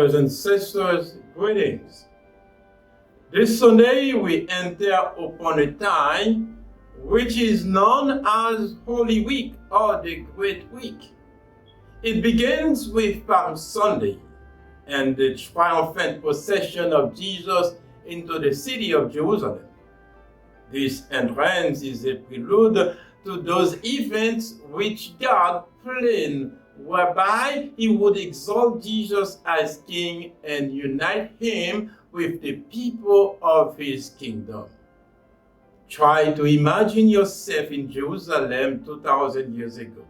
brothers and sisters, greetings. This Sunday we enter upon a time which is known as Holy Week or the Great Week. It begins with Palm Sunday and the triumphant procession of Jesus into the city of Jerusalem. This entrance is a prelude to those events which God planned, whereby he would exalt Jesus as king and unite him with the people of his kingdom. Try to imagine yourself in Jerusalem 2,000 years ago.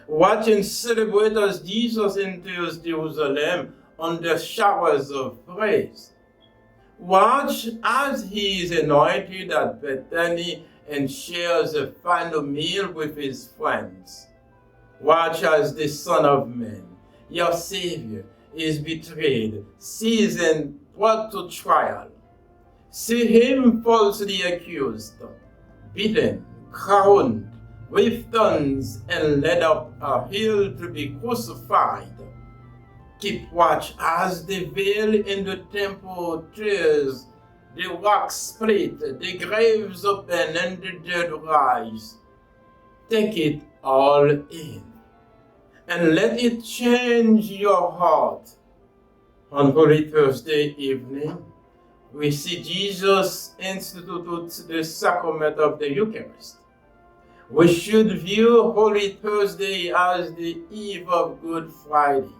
Watch and celebrate as Jesus enters Jerusalem under showers of praise. Watch as he is anointed at Bethany and shares a final meal with his friends. Watch as the Son of Man, your Savior, is betrayed, seized and brought to trial. See him falsely accused, beaten, crowned with thorns, and led up a hill to be crucified. Keep watch as the veil in the temple tears, the rocks split, the graves open, and the dead rise. Take it all in, and let it change your heart. On Holy Thursday evening, we see Jesus institute the sacrament of the Eucharist. We should view Holy Thursday as the eve of Good Friday.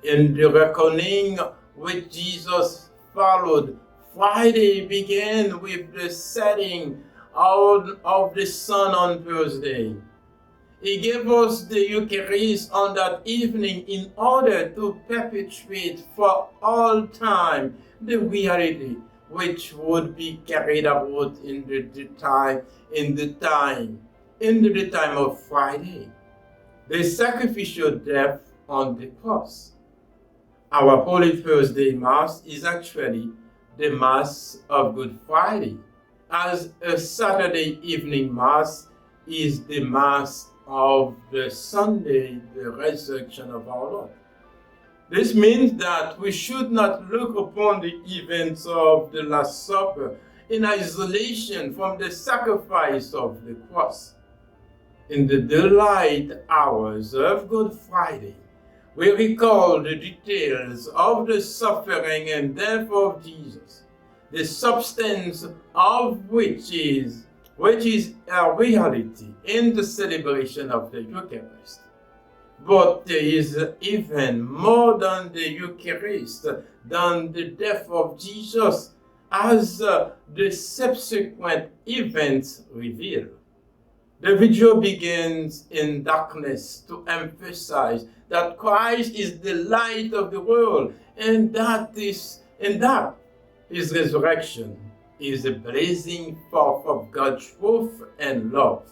In the reckoning which Jesus followed, Friday began with the setting of the sun on Thursday. He gave us the Eucharist on that evening in order to perpetuate for all time the reality which would be carried out in the time of Friday, the sacrificial death on the cross. Our Holy Thursday Mass is actually the Mass of Good Friday, as a Saturday evening Mass is the Mass of the Sunday, the resurrection of our Lord. This means that we should not look upon the events of the Last Supper in isolation from the sacrifice of the cross. In the daylight hours of Good Friday, we recall the details of the suffering and death of Jesus, the substance of which is a reality in the celebration of the Eucharist. But there is even more than the Eucharist, than the death of Jesus, as the subsequent events reveal. The video begins in darkness to emphasize that Christ is the light of the world, and that his resurrection is a blazing forth of God's truth and love.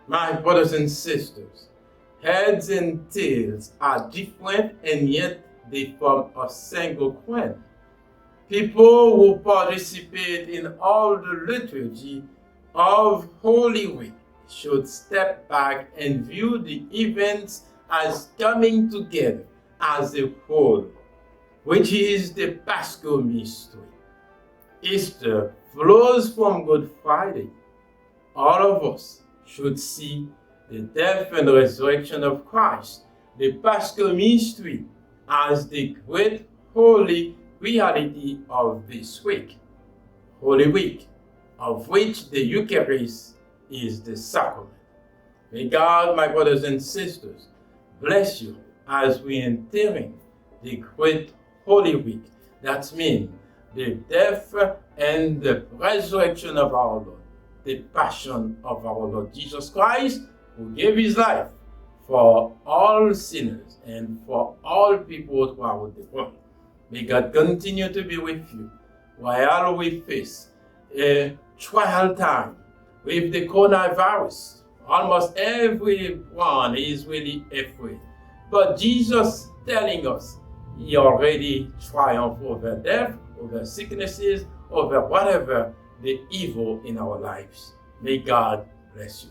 My brothers and sisters, heads and tails are different, and yet they form a single coin. People who participate in all the liturgy of Holy Week should step back and view the events as coming together as a whole, which is the Paschal mystery. Easter flows from Good Friday. All of us should see the death and resurrection of Christ, the Paschal mystery, as the great holy reality of this week, Holy Week, of which the Eucharist is the sacrament. May God, my brothers and sisters, bless you as we entering the great Holy Week. That means the death and the resurrection of our Lord, the passion of our Lord Jesus Christ, who gave his life for all sinners and for all people throughout the world. May God continue to be with you while we face a trial time with the coronavirus. Almost everyone is really afraid. But Jesus telling us he already triumphed over death, over sicknesses, over whatever the evil in our lives. May God bless you.